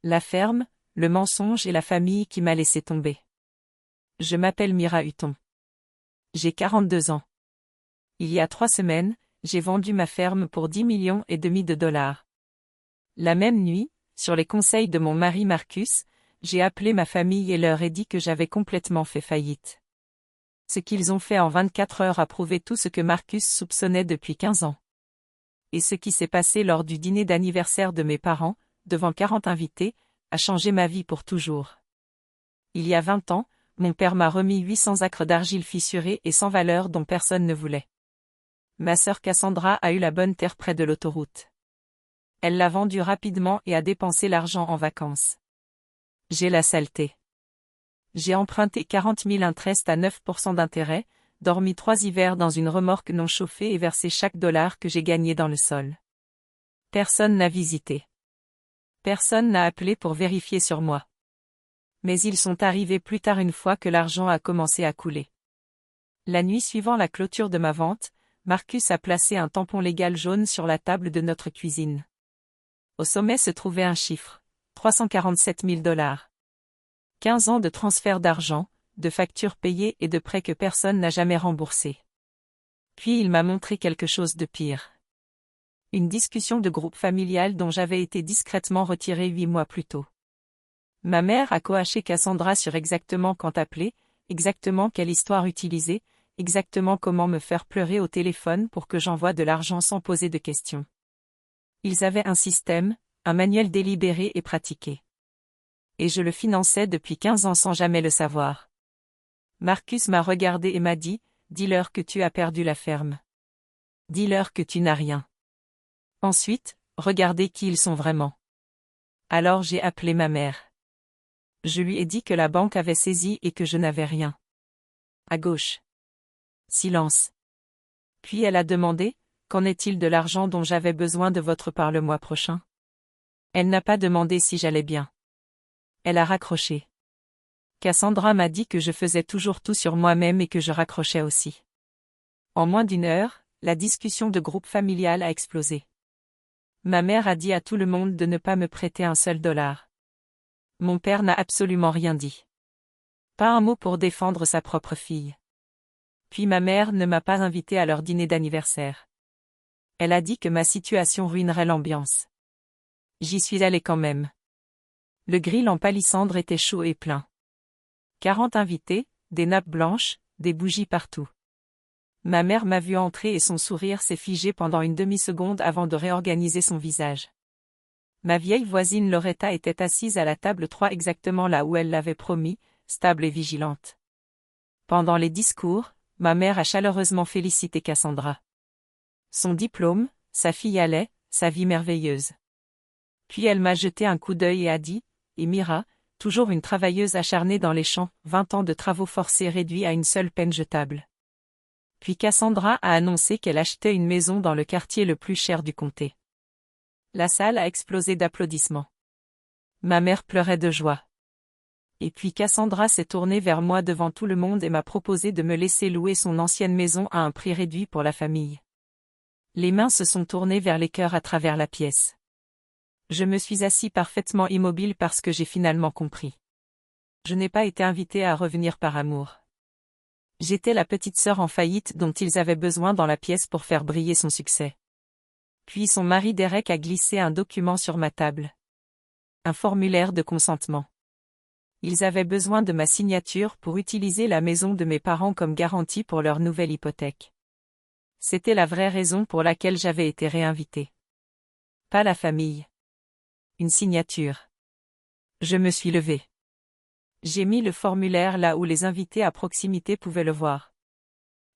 La ferme, le mensonge et la famille qui m'a laissé tomber. Je m'appelle Mira Hutton. J'ai 42 ans. Il y a 3 semaines, j'ai vendu ma ferme pour 10,5 millions de dollars. La même nuit, sur les conseils de mon mari Marcus, j'ai appelé ma famille et leur ai dit que j'avais complètement fait faillite. Ce qu'ils ont fait en 24 heures a prouvé tout ce que Marcus soupçonnait depuis 15 ans. Et ce qui s'est passé lors du dîner d'anniversaire de mes parents, devant 40 invités, a changé ma vie pour toujours. Il y a 20 ans, mon père m'a remis 800 acres d'argile fissurée et sans valeur dont personne ne voulait. Ma sœur Cassandra a eu la bonne terre près de l'autoroute. Elle l'a vendue rapidement et a dépensé l'argent en vacances. J'ai la saleté. J'ai emprunté 40 000 interest à 9% d'intérêt, dormi 3 hivers dans une remorque non chauffée et versé chaque dollar que j'ai gagné dans le sol. Personne n'a visité. Personne n'a appelé pour vérifier sur moi. Mais ils sont arrivés plus tard une fois que l'argent a commencé à couler. La nuit suivant la clôture de ma vente, Marcus a placé un tampon légal jaune sur la table de notre cuisine. Au sommet se trouvait un chiffre, 347 000 dollars. 15 ans de transfert d'argent, de factures payées et de prêts que personne n'a jamais remboursés. Puis il m'a montré quelque chose de pire. Une discussion de groupe familial dont j'avais été discrètement retiré 8 mois plus tôt. Ma mère a coaché Cassandra sur exactement quand appeler, exactement quelle histoire utiliser, exactement comment me faire pleurer au téléphone pour que j'envoie de l'argent sans poser de questions. Ils avaient un système, un manuel délibéré et pratiqué. Et je le finançais depuis 15 ans sans jamais le savoir. Marcus m'a regardé et m'a dit, « Dis-leur que tu as perdu la ferme. Dis-leur que tu n'as rien. » Ensuite, regardez qui ils sont vraiment. Alors j'ai appelé ma mère. Je lui ai dit que la banque avait saisi et que je n'avais rien. À gauche. Silence. Puis elle a demandé, « Qu'en est-il de l'argent dont j'avais besoin de votre part le mois prochain ?» Elle n'a pas demandé si j'allais bien. Elle a raccroché. Cassandra m'a dit que je faisais toujours tout sur moi-même et que je raccrochais aussi. En moins d'1 heure, la discussion de groupe familial a explosé. Ma mère a dit à tout le monde de ne pas me prêter un seul dollar. Mon père n'a absolument rien dit. Pas un mot pour défendre sa propre fille. Puis ma mère ne m'a pas invité à leur dîner d'anniversaire. Elle a dit que ma situation ruinerait l'ambiance. J'y suis allée quand même. Le grill en palissandre était chaud et plein. 40 invités, des nappes blanches, des bougies partout. Ma mère m'a vu entrer et son sourire s'est figé pendant une demi-seconde avant de réorganiser son visage. Ma vieille voisine Loretta était assise à la table 3 exactement là où elle l'avait promis, stable et vigilante. Pendant les discours, ma mère a chaleureusement félicité Cassandra. Son diplôme, sa fille allait, sa vie merveilleuse. Puis elle m'a jeté un coup d'œil et a dit, « Et Mira, toujours une travailleuse acharnée dans les champs, 20 ans de travaux forcés réduits à une seule peine jetable. » Puis Cassandra a annoncé qu'elle achetait une maison dans le quartier le plus cher du comté. La salle a explosé d'applaudissements. Ma mère pleurait de joie. Et puis Cassandra s'est tournée vers moi devant tout le monde et m'a proposé de me laisser louer son ancienne maison à un prix réduit pour la famille. Les mains se sont tournées vers les cœurs à travers la pièce. Je me suis assis parfaitement immobile parce que j'ai finalement compris. Je n'ai pas été invitée à revenir par amour. J'étais la petite sœur en faillite dont ils avaient besoin dans la pièce pour faire briller son succès. Puis son mari Derek a glissé un document sur ma table. Un formulaire de consentement. Ils avaient besoin de ma signature pour utiliser la maison de mes parents comme garantie pour leur nouvelle hypothèque. C'était la vraie raison pour laquelle j'avais été réinvitée. Pas la famille. Une signature. Je me suis levée. J'ai mis le formulaire là où les invités à proximité pouvaient le voir.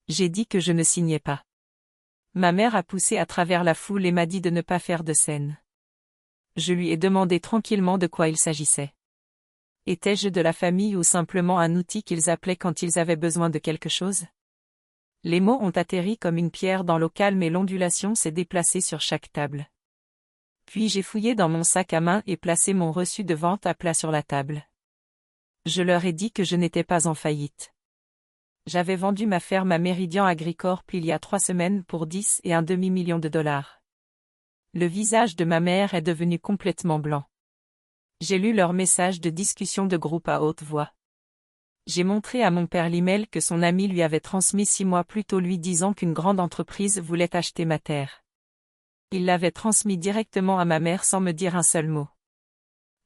J'ai dit que je ne signais pas. Ma mère a poussé à travers la foule et m'a dit de ne pas faire de scène. Je lui ai demandé tranquillement de quoi il s'agissait. Étais-je de la famille ou simplement un outil qu'ils appelaient quand ils avaient besoin de quelque chose? Les mots ont atterri comme une pierre dans l'eau calme et l'ondulation s'est déplacée sur chaque table. Puis j'ai fouillé dans mon sac à main et placé mon reçu de vente à plat sur la table. Je leur ai dit que je n'étais pas en faillite. J'avais vendu ma ferme à Meridian Agricorp il y a 3 semaines pour 10,5 millions de dollars. Le visage de ma mère est devenu complètement blanc. J'ai lu leur message de discussion de groupe à haute voix. J'ai montré à mon père l'email que son ami lui avait transmis 6 mois plus tôt lui disant qu'une grande entreprise voulait acheter ma terre. Il l'avait transmis directement à ma mère sans me dire un seul mot.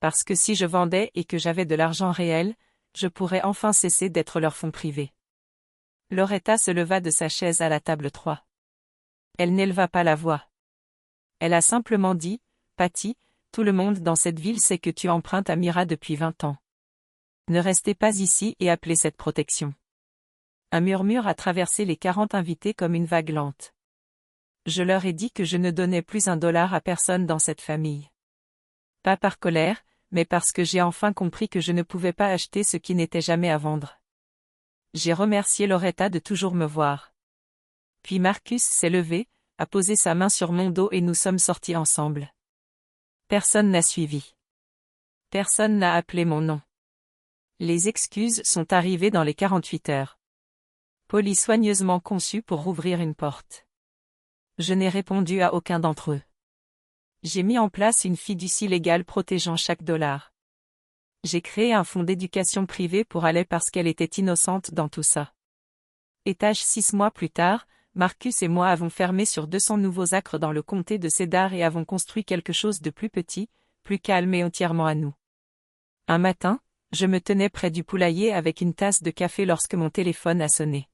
Parce que si je vendais et que j'avais de l'argent réel, je pourrais enfin cesser d'être leur fonds privé. Loretta se leva de sa chaise à la table 3. Elle n'éleva pas la voix. Elle a simplement dit, « Patty, tout le monde dans cette ville sait que tu empruntes à Myra depuis 20 ans. Ne restez pas ici et appelez cette protection. » Un murmure a traversé les 40 invités comme une vague lente. Je leur ai dit que je ne donnais plus $1 à personne dans cette famille. Pas par colère, mais parce que j'ai enfin compris que je ne pouvais pas acheter ce qui n'était jamais à vendre. J'ai remercié Loretta de toujours me voir. Puis Marcus s'est levé, a posé sa main sur mon dos et nous sommes sortis ensemble. Personne n'a suivi. Personne n'a appelé mon nom. Les excuses sont arrivées dans les 48 heures. Polies soigneusement conçues pour rouvrir une porte. Je n'ai répondu à aucun d'entre eux. J'ai mis en place une fiducie légale protégeant chaque $. J'ai créé un fonds d'éducation privée pour aller parce qu'elle était innocente dans tout ça. Étage 6 mois plus tard, Marcus et moi avons fermé sur 200 nouveaux acres dans le comté de Cedar et avons construit quelque chose de plus petit, plus calme et entièrement à nous. Un matin, je me tenais près du poulailler avec une tasse de café lorsque mon téléphone a sonné.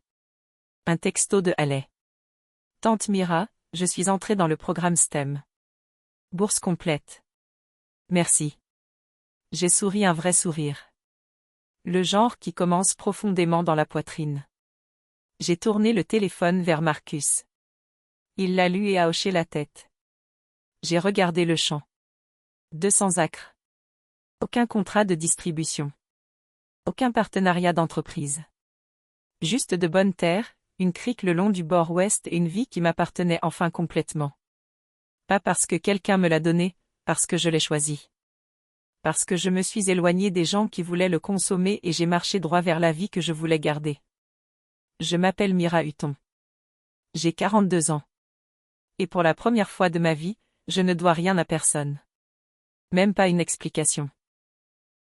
Un texto de Haley. Tante Myra, je suis entrée dans le programme STEM. Bourse complète. Merci. J'ai souri un vrai sourire. Le genre qui commence profondément dans la poitrine. J'ai tourné le téléphone vers Marcus. Il l'a lu et a hoché la tête. J'ai regardé le champ. 200 acres. Aucun contrat de distribution. Aucun partenariat d'entreprise. Juste de bonnes terres, une crique le long du bord ouest et une vie qui m'appartenait enfin complètement. Pas parce que quelqu'un me l'a donné, parce que je l'ai choisi. Parce que je me suis éloigné des gens qui voulaient le consommer et j'ai marché droit vers la vie que je voulais garder. Je m'appelle Myra Hutton. J'ai 42 ans. Et pour la première fois de ma vie, je ne dois rien à personne. Même pas une explication.